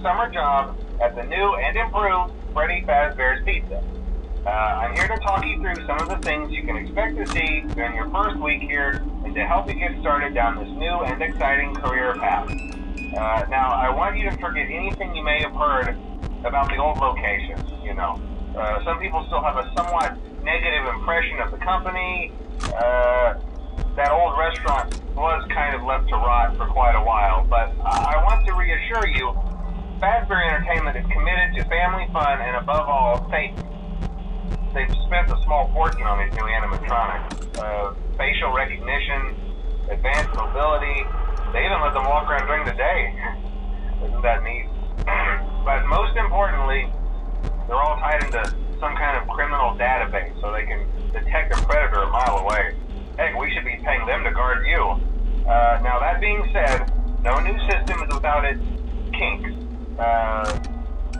summer job at the new and improved Freddy Fazbear's Pizza. I'm here to talk you through some of the things you can expect to see during your first week here and to help you get started down this new and exciting career path. Now, I want you to forget anything you may have heard about the old location, you know. Some people still have a somewhat negative impression of the company. That old restaurant was kind of left to rot for quite a while, but I want to reassure you, Fazbear Entertainment is committed to family fun and above all, safety. They've spent a small fortune on these new animatronics. Facial recognition, advanced mobility, they even let them walk around during the day. Isn't that neat? But most importantly, they're all tied into some kind of criminal database so they can detect a predator a mile away. Heck, we should be paying them to guard you. Now that being said, no new system is without its kinks.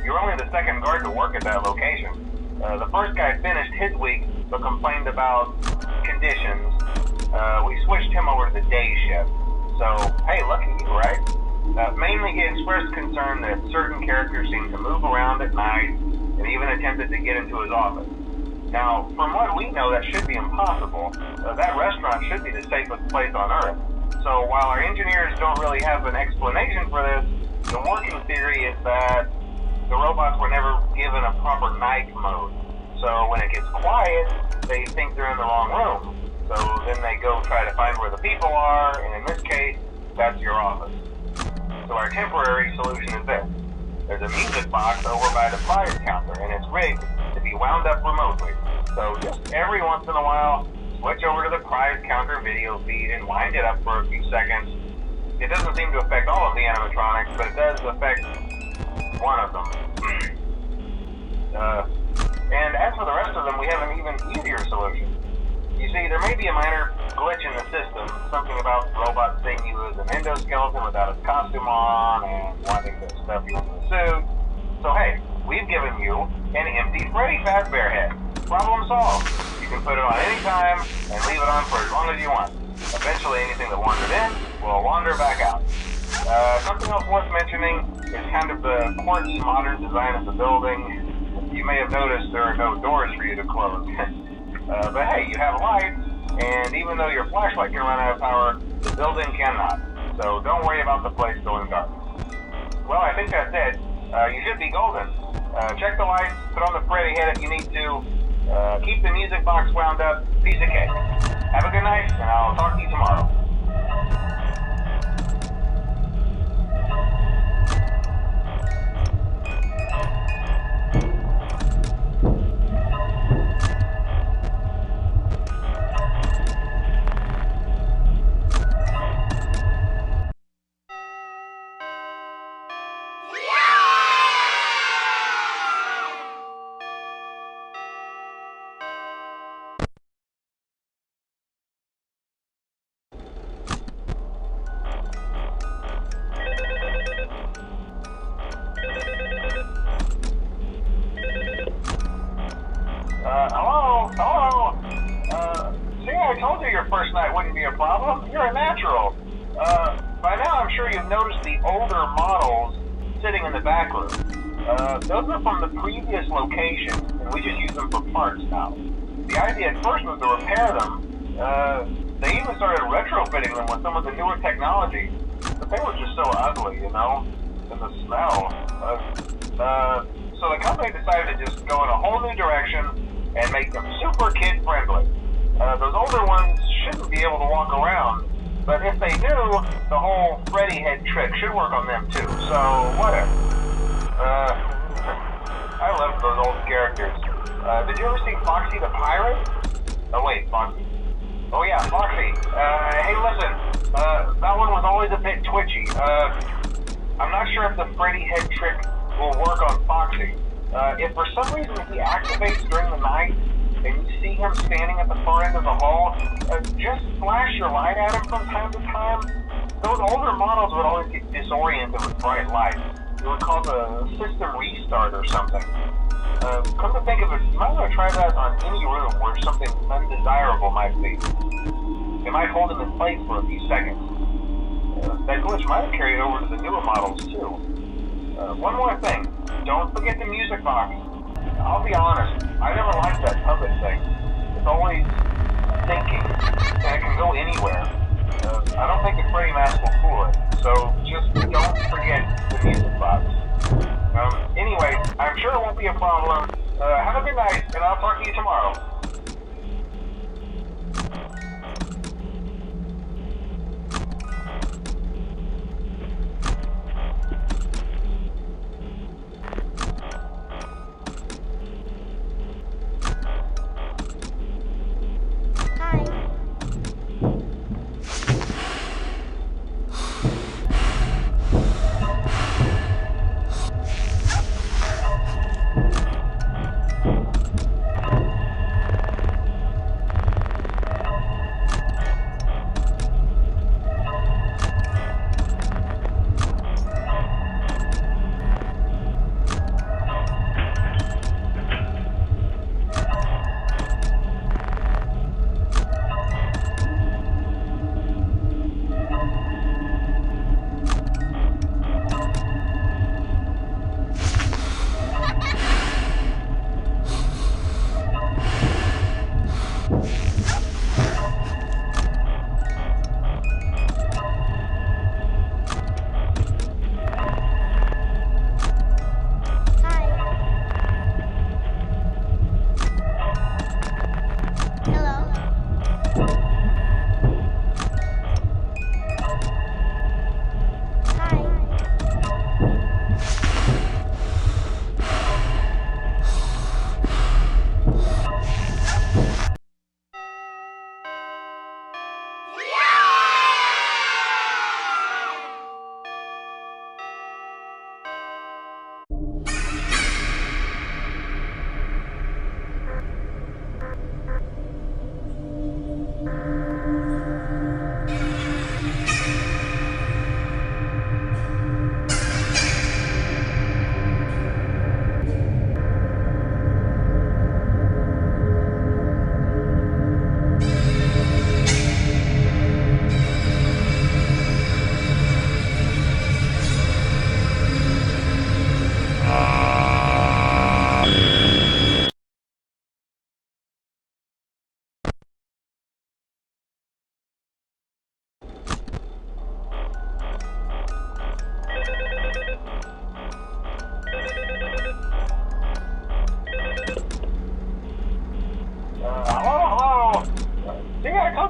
You're only the second guard to work at that location. The first guy finished his week but complained about conditions. We switched him over to the day shift. So, hey, lucky you, right? Mainly he expressed concern that certain characters seemed to move around at night and even attempted to get into his office. Now, from what we know, that should be impossible. That restaurant should be the safest place on Earth. So while our engineers don't really have an explanation for this, the working theory is that the robots were never given a proper night mode. So when it gets quiet, they think they're in the wrong room. So then they go try to find where the people are, and in this case, that's your office. So our temporary solution is this. There's a music box over by the prize counter, and it's rigged to be wound up remotely. So just every once in a while, switch over to the prize counter video feed and wind it up for a few seconds. It doesn't seem to affect all of the animatronics, but it does affect one of them. And as for the rest of them, we have an even easier solution. You see, there may be a minor glitch in the system, something about the robot seeing you as an endoskeleton without its costume on and wanting to stuff you into a suit. So hey, we've given you an empty Freddy Fazbear head. Problem solved. You can put it on any time and leave it on for as long as you want. Eventually anything that wandered in will wander back out. Something else worth mentioning is kind of the quirky modern design of the building. You may have noticed there are no doors for you to close. But hey, you have lights, and even though your flashlight can run out of power, the building cannot. So don't worry about the place going dark. Well, I think that's it. You should be golden. Check the lights, put on the Freddy head if you need to. Keep the music box wound up. Piece of cake. Have a good night, and I'll talk to you tomorrow. Hello? See, I told you your first night wouldn't be a problem. You're a natural. By now I'm sure you've noticed the older models sitting in the back room. Those are from the previous location, and we just use them for parts now. The idea at first was to repair them. They even started retrofitting them with some of the newer technology, but they were just so ugly, you know? And the smell. So the company decided to just go in a whole new direction and make them super kid-friendly. Those older ones shouldn't be able to walk around, but if they do, the whole Freddy head trick should work on them too, so whatever. I love those old characters. Did you ever see Foxy the Pirate? Oh wait, Foxy. Oh yeah, Foxy. Hey listen, that one was always a bit twitchy. I'm not sure if the Freddy head trick will work on Foxy. If for some reason he activates during the night and you see him standing at the far end of the hall, just flash your light at him from time to time. Those older models would always get disoriented with bright lights. It would cause a system restart or something. Come to think of it, you might want to try that on any room where something undesirable might be. It might hold him in place for a few seconds. That glitch might have carried over to the newer models too. One more thing. Don't forget the music box. I'll be honest, I never liked that puppet thing. It's always thinking, and it can go anywhere. I don't think the Freddy mask will fool it, so just don't forget the music box. Anyway, I'm sure it won't be a problem. Have a good night, and I'll talk to you tomorrow.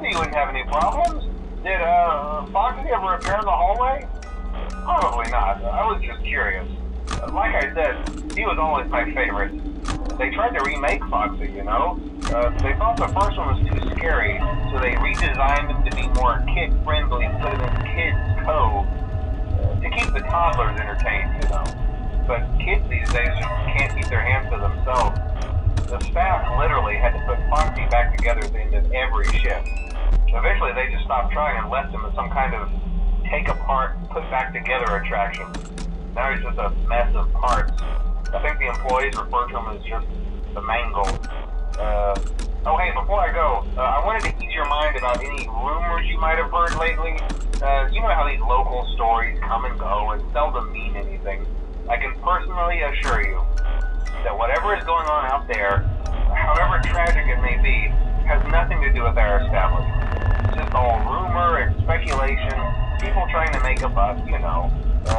You wouldn't have any problems. Did Foxy ever appear in the hallway? Probably not. I was just curious. Like I said, he was always my favorite. They tried to remake Foxy, you know? They thought the first one was too scary, so they redesigned him to be more kid-friendly, put him in Kids Cove, to keep the toddlers entertained, you know. But kids these days just can't keep their hands to themselves. The staff literally had to put Foxy back together at the end of every shift. Eventually, they just stopped trying and left him as some kind of take-apart, put-back-together attraction. Now he's just a mess of parts. I think the employees refer to him as just the mangle. Oh, hey, before I go, I wanted to ease your mind about any rumors you might have heard lately. You know how these local stories come and go and seldom mean anything. I can personally assure you that whatever is going on out there, however tragic it may be, has nothing to do with our establishment. It's just all rumor and speculation, people trying to make a buck, you know.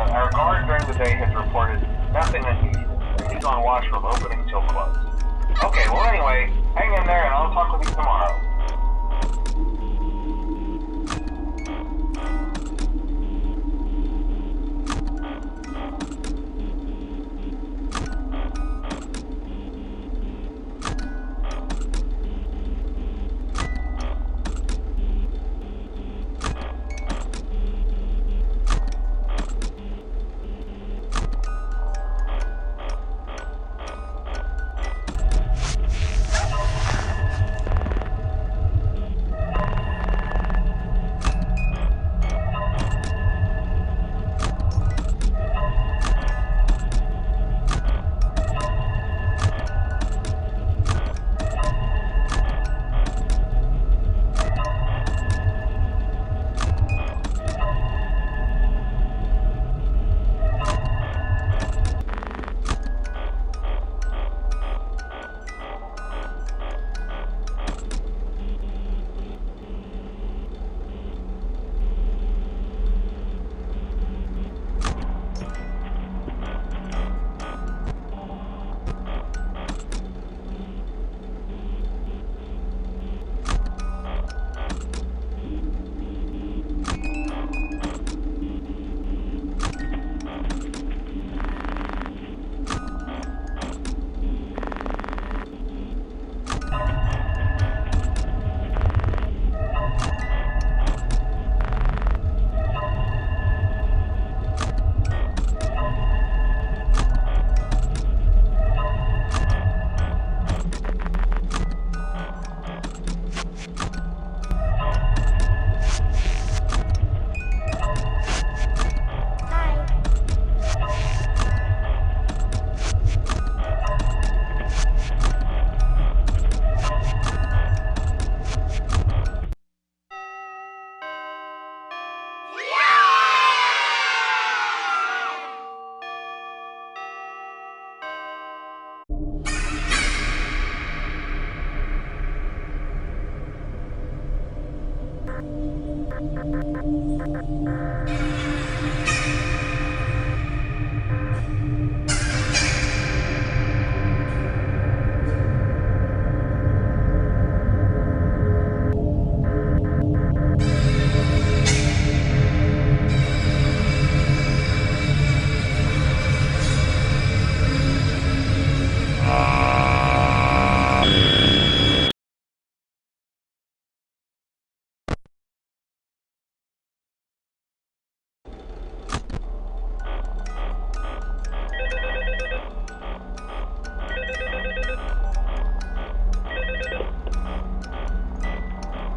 Our guard during the day has reported nothing unusual, and he's on watch from opening till close. Okay, well anyway, hang in there and I'll talk with you tomorrow.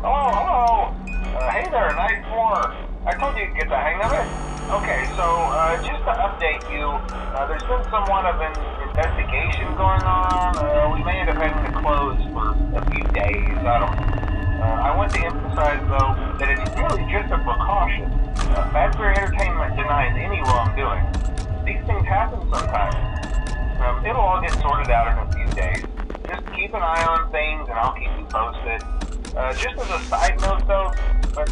Hello. Hey there, Night 4. I told you to get the hang of it. Okay, so just to update you, there's been somewhat of an investigation going on. We may end up having to close for a few days. I don't know. I want to emphasize, though, that it's really just a precaution. Fazbear Entertainment denies any wrongdoing. These things happen sometimes. It'll all get sorted out in a few days. Just keep an eye on things, and I'll keep you posted. Just as a side note, though,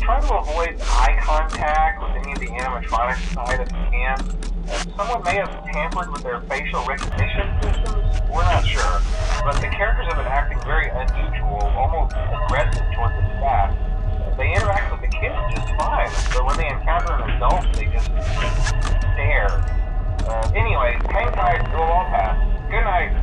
try to avoid eye contact with any of the animatronics side if you can. Someone may have tampered with their facial recognition systems. We're not sure. But the characters have been acting very unusual, almost aggressive towards the staff. They interact with the kids just fine, but when they encounter an adult, they just stare. Anyway, hang tight, it'll all pass. Good night.